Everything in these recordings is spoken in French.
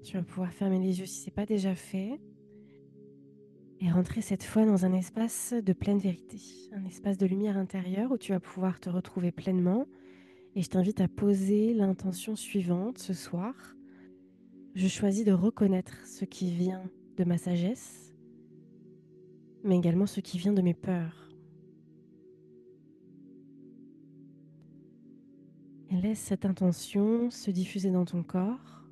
Tu vas pouvoir fermer les yeux si ce n'est pas déjà fait et rentrer cette fois dans un espace de pleine vérité, un espace de lumière intérieure où tu vas pouvoir te retrouver pleinement. Et je t'invite à poser l'intention suivante ce soir. Je choisis de reconnaître ce qui vient de ma sagesse, mais également ce qui vient de mes peurs. Et laisse cette intention se diffuser dans ton corps.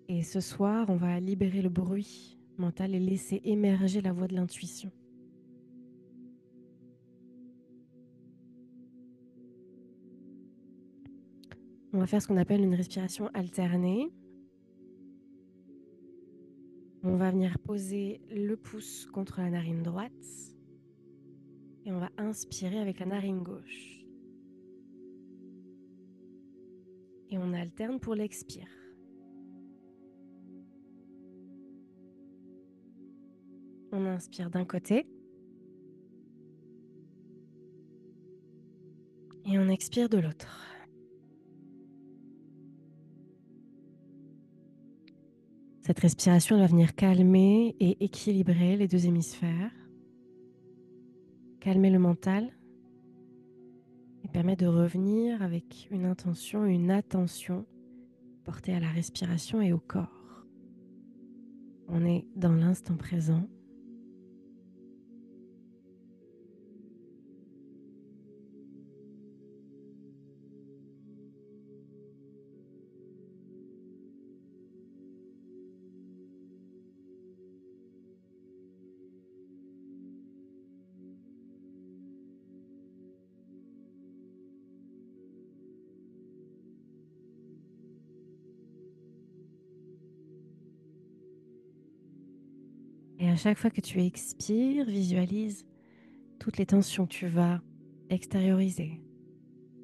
Et ce soir, on va libérer le bruit mental et laisser émerger la voix de l'intuition. On va faire ce qu'on appelle une respiration alternée. On va venir poser le pouce contre la narine droite et on va inspirer avec la narine gauche. Et on alterne pour l'expire. On inspire d'un côté et on expire de l'autre. Cette respiration va venir calmer et équilibrer les deux hémisphères, calmer le mental et permettre de revenir avec une intention, une attention portée à la respiration et au corps. On est dans l'instant présent. Et à chaque fois que tu expires, visualise toutes les tensions que tu vas extérioriser,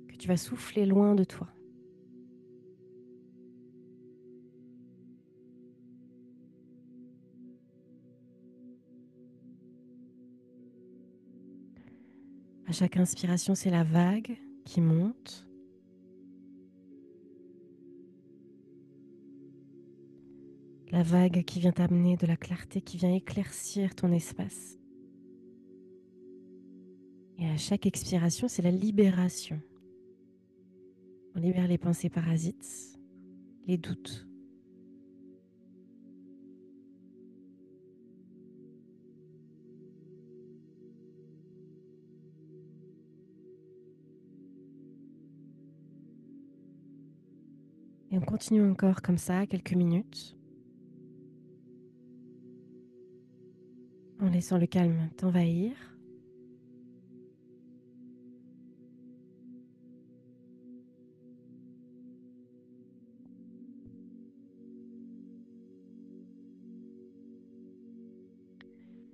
que tu vas souffler loin de toi. À chaque inspiration, c'est la vague qui monte. La vague qui vient t'amener de la clarté, qui vient éclaircir ton espace. Et à chaque expiration, c'est la libération. On libère les pensées parasites, les doutes. Et on continue encore comme ça, quelques minutes, en laissant le calme t'envahir.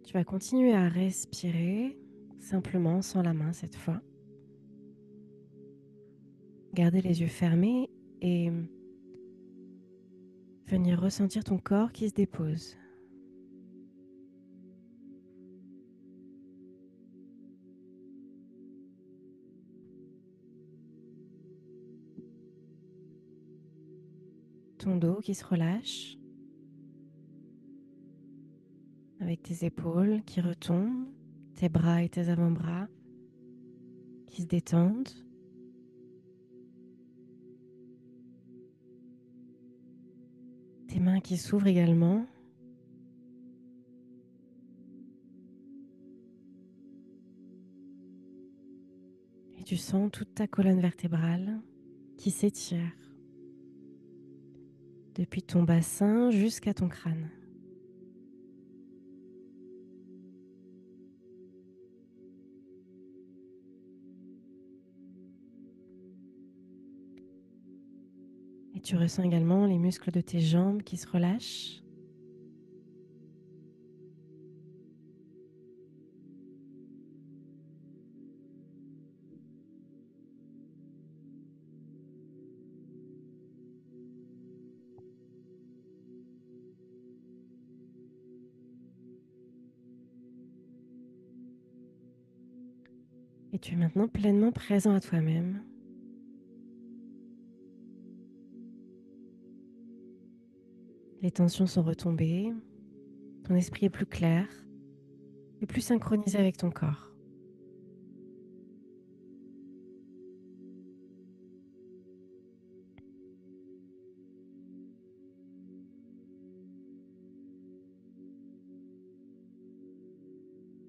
Tu vas continuer à respirer, simplement sans la main cette fois. Garder les yeux fermés et venir ressentir ton corps qui se dépose. Ton dos qui se relâche, avec tes épaules qui retombent, tes bras et tes avant-bras qui se détendent. Tes mains qui s'ouvrent également. Et tu sens toute ta colonne vertébrale qui s'étire depuis ton bassin jusqu'à ton crâne. Et tu ressens également les muscles de tes jambes qui se relâchent. Et tu es maintenant pleinement présent à toi-même. Les tensions sont retombées, ton esprit est plus clair et plus synchronisé avec ton corps.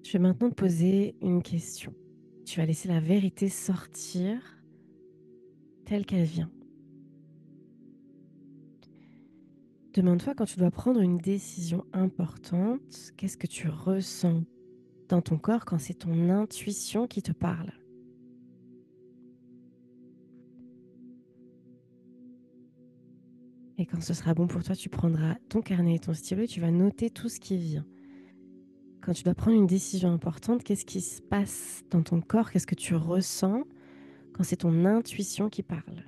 Je vais maintenant te poser une question. Tu vas laisser la vérité sortir telle qu'elle vient. Demande-toi quand tu dois prendre une décision importante, qu'est-ce que tu ressens dans ton corps quand c'est ton intuition qui te parle? Et quand ce sera bon pour toi, tu prendras ton carnet et ton stylo et tu vas noter tout ce qui vient. Quand tu dois prendre une décision importante, qu'est-ce qui se passe dans ton corps? Qu'est-ce que tu ressens quand c'est ton intuition qui parle?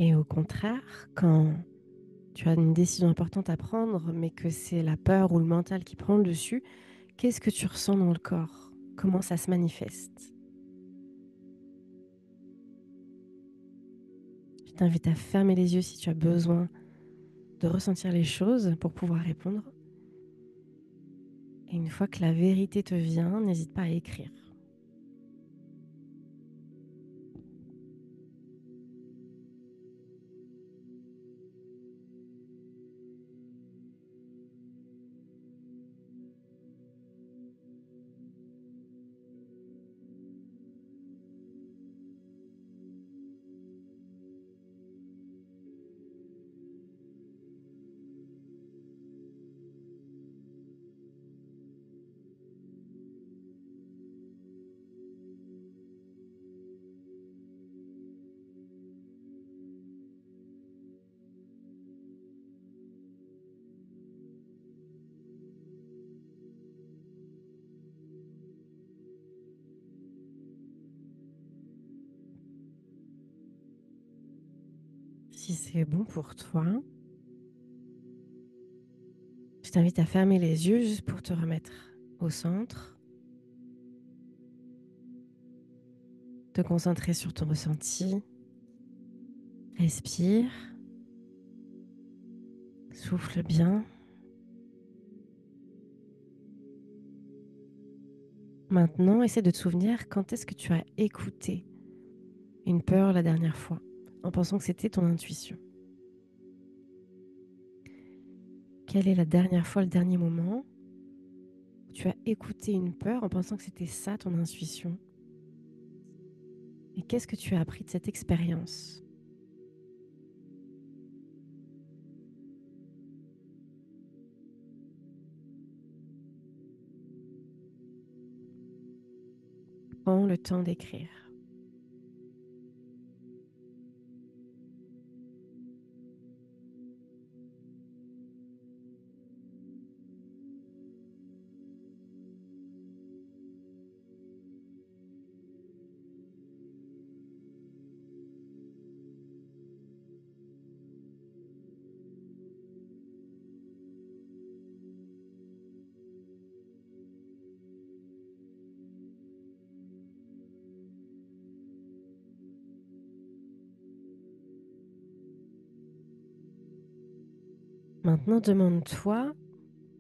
Et au contraire, quand tu as une décision importante à prendre, mais que c'est la peur ou le mental qui prend le dessus, qu'est-ce que tu ressens dans le corps? Comment ça se manifeste? Je t'invite à fermer les yeux si tu as besoin de ressentir les choses pour pouvoir répondre. Et une fois que la vérité te vient, n'hésite pas à écrire. Si c'est bon pour toi, je t'invite à fermer les yeux juste pour te remettre au centre, te concentrer sur ton ressenti. Respire, souffle bien. Maintenant, essaie de te souvenir quand est-ce que tu as écouté une peur la dernière fois, en pensant que c'était ton intuition. Quelle est la dernière fois, le dernier moment où tu as écouté une peur en pensant que c'était ça ton intuition? Et qu'est-ce que tu as appris de cette expérience? Prends le temps d'écrire. Maintenant, demande-toi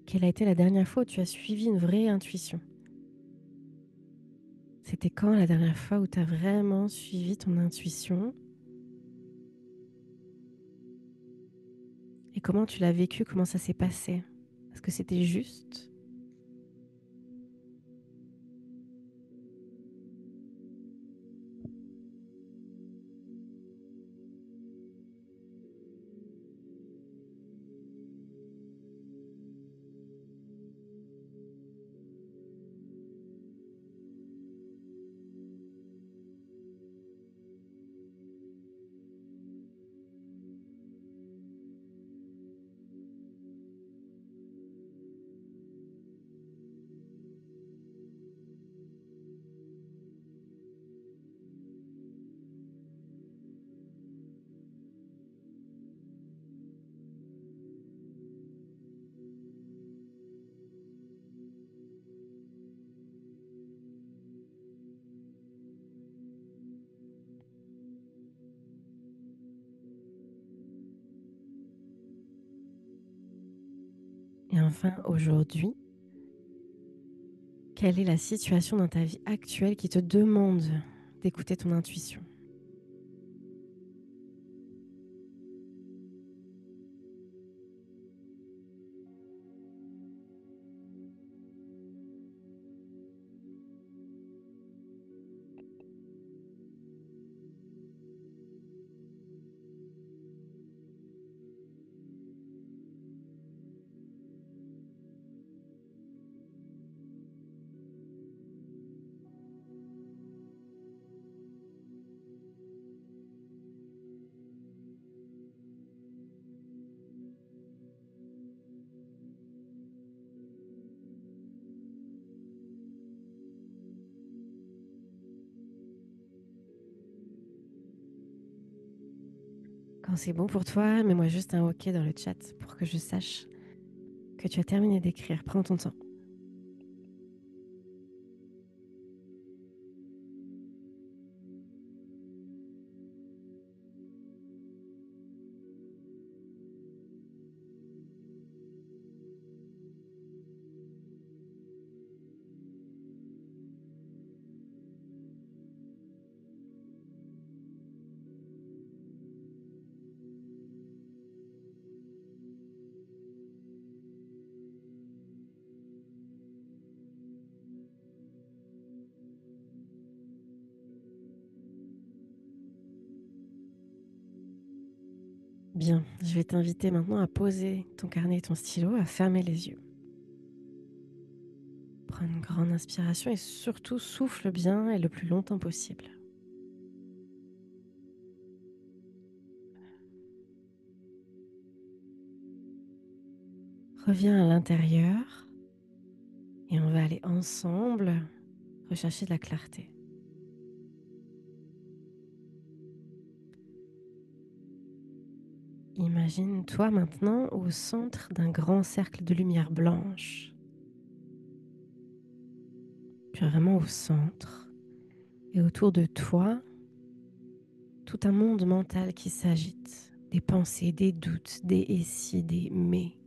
quelle a été la dernière fois où tu as suivi une vraie intuition. C'était quand la dernière fois où tu as vraiment suivi ton intuition? Et comment tu l'as vécu? Comment ça s'est passé? Est-ce que c'était juste? enfin aujourd'hui, quelle est la situation dans ta vie actuelle qui te demande d'écouter ton intuition? Quand c'est bon pour toi, mets-moi juste un OK dans le chat pour que je sache que tu as terminé d'écrire. Prends ton temps. Bien, je vais t'inviter maintenant à poser ton carnet et ton stylo, à fermer les yeux. Prends une grande inspiration et surtout souffle bien et le plus longtemps possible. Reviens à l'intérieur et on va aller ensemble rechercher de la clarté. Imagine-toi maintenant au centre d'un grand cercle de lumière blanche. Tu es vraiment au centre et autour de toi, tout un monde mental qui s'agite. Des pensées, des doutes, des et si, des mais.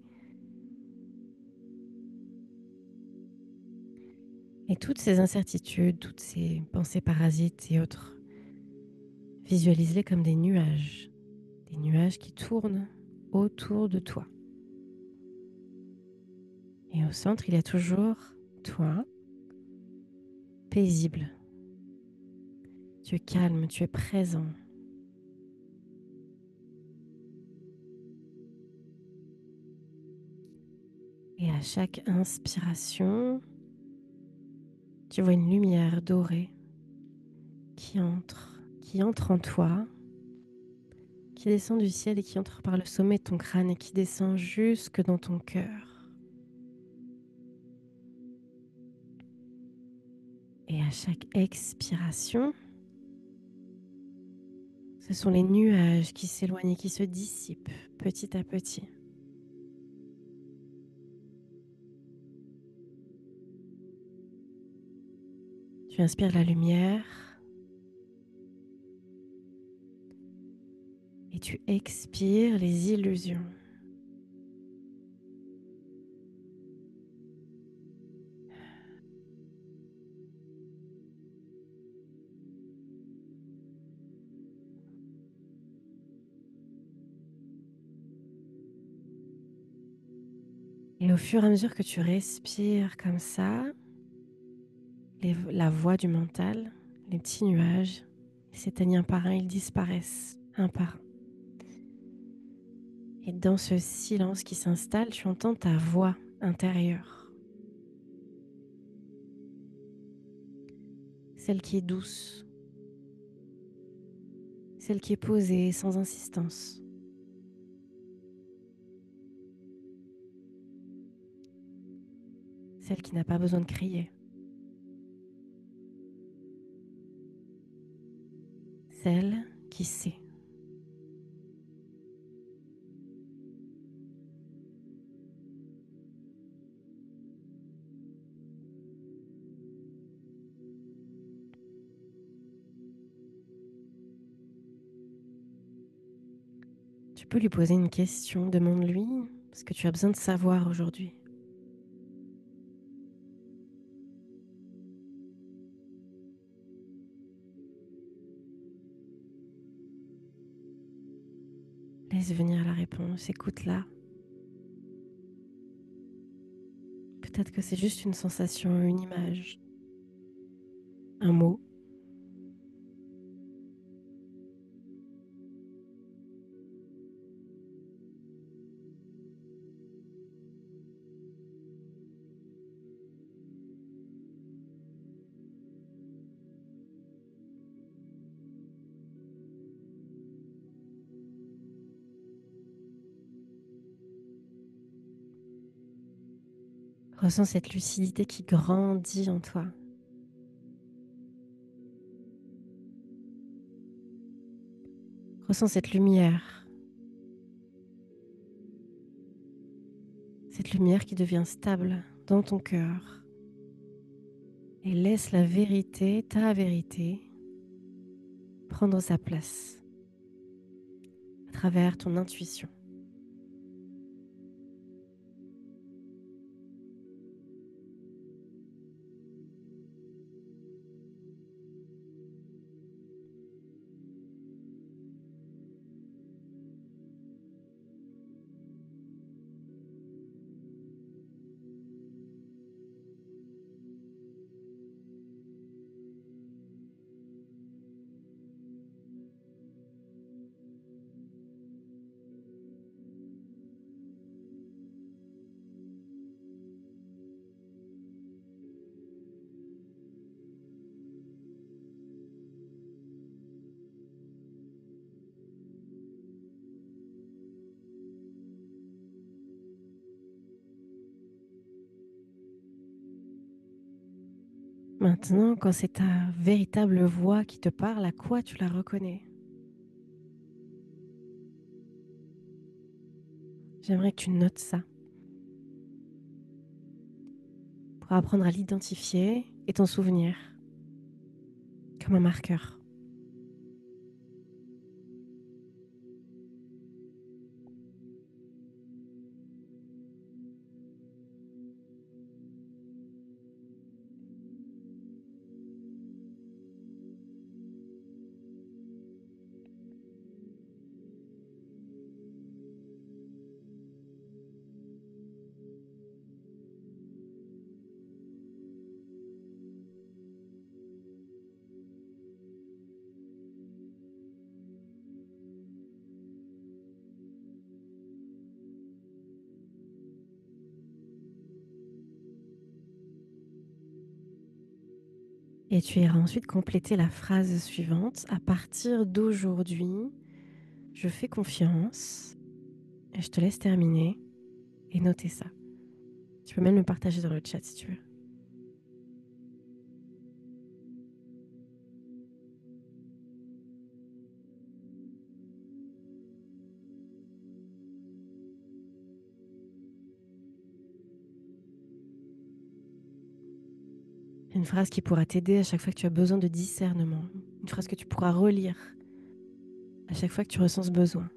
Et toutes ces incertitudes, toutes ces pensées parasites et autres, visualise-les comme des nuages qui tournent autour de toi. Et au centre, il y a toujours toi, paisible. Tu es calme, tu es présent. Et à chaque inspiration, tu vois une lumière dorée qui entre en toi, qui descend du ciel et qui entre par le sommet de ton crâne et qui descend jusque dans ton cœur. Et à chaque expiration, ce sont les nuages qui s'éloignent et qui se dissipent petit à petit. Tu inspires la lumière et tu expires les illusions. Et au fur et à mesure que tu respires comme ça, la voix du mental, les petits nuages, ils s'éteignent un par un, ils disparaissent un par un. Et dans ce silence qui s'installe, tu entends ta voix intérieure, celle qui est douce, celle qui est posée sans insistance, celle qui n'a pas besoin de crier, celle qui sait. Tu peux lui poser une question, demande-lui ce que tu as besoin de savoir aujourd'hui. Laisse venir la réponse, écoute-la. Peut-être que c'est juste une sensation, une image, un mot. Ressens cette lucidité qui grandit en toi. Ressens cette lumière qui devient stable dans ton cœur. Et laisse la vérité, ta vérité, prendre sa place à travers ton intuition. Maintenant, quand c'est ta véritable voix qui te parle, à quoi tu la reconnais? J'aimerais que tu notes ça pour apprendre à l'identifier et t'en souvenir comme un marqueur. Et tu iras ensuite compléter la phrase suivante. À partir d'aujourd'hui, je fais confiance. Et je te laisse terminer et noter ça. Tu peux même le partager dans le chat si tu veux. Une phrase qui pourra t'aider à chaque fois que tu as besoin de discernement. Une phrase que tu pourras relire à chaque fois que tu ressens ce besoin.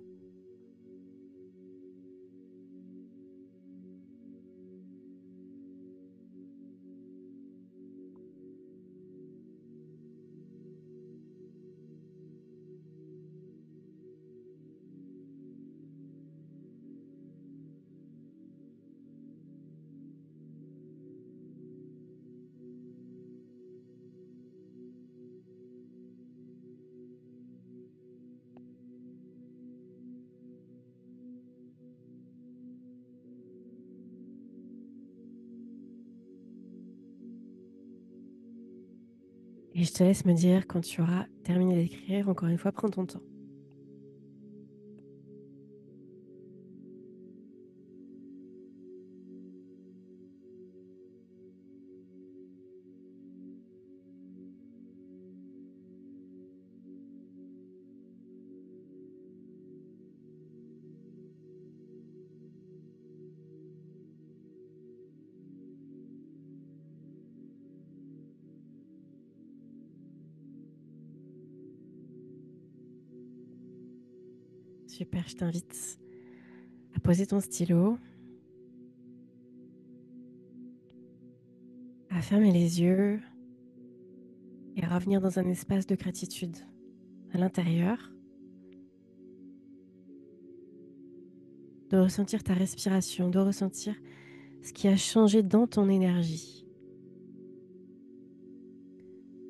Et je te laisse me dire quand tu auras terminé d'écrire. Encore une fois, prends ton temps. Super, je t'invite à poser ton stylo, à fermer les yeux et à revenir dans un espace de gratitude à l'intérieur. de ressentir ta respiration, de ressentir ce qui a changé dans ton énergie,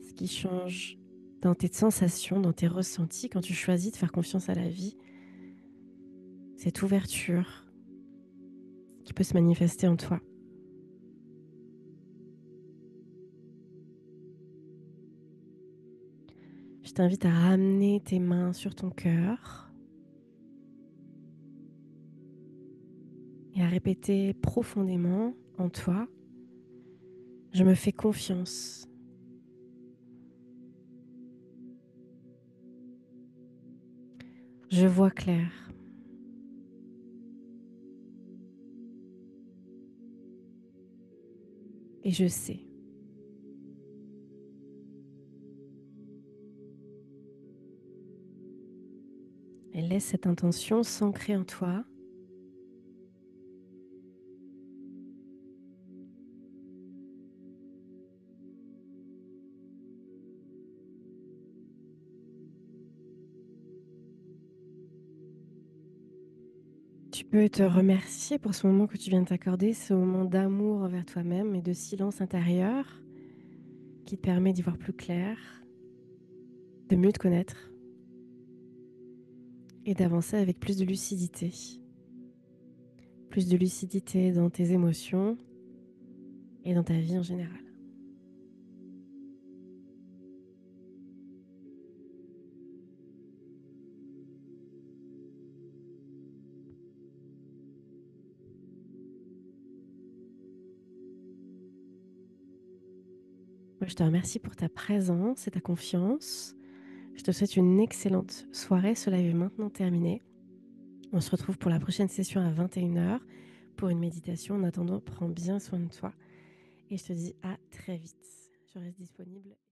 ce qui change dans tes sensations, dans tes ressentis quand tu choisis de faire confiance à la vie, cette ouverture qui peut se manifester en toi. Je t'invite à ramener tes mains sur ton cœur et à répéter profondément en toi: je me fais confiance. Je vois clair et je sais. Et laisse cette intention s'ancrer en toi. Tu peux te remercier pour ce moment que tu viens de t'accorder, ce moment d'amour envers toi-même et de silence intérieur qui te permet d'y voir plus clair, de mieux te connaître et d'avancer avec plus de lucidité. Plus de lucidité dans tes émotions et dans ta vie en général. Moi, je te remercie pour ta présence et ta confiance. Je te souhaite une excellente soirée. Cela est maintenant terminé. On se retrouve pour la prochaine session à 21h pour une méditation. En attendant, prends bien soin de toi et je te dis à très vite. Je reste disponible.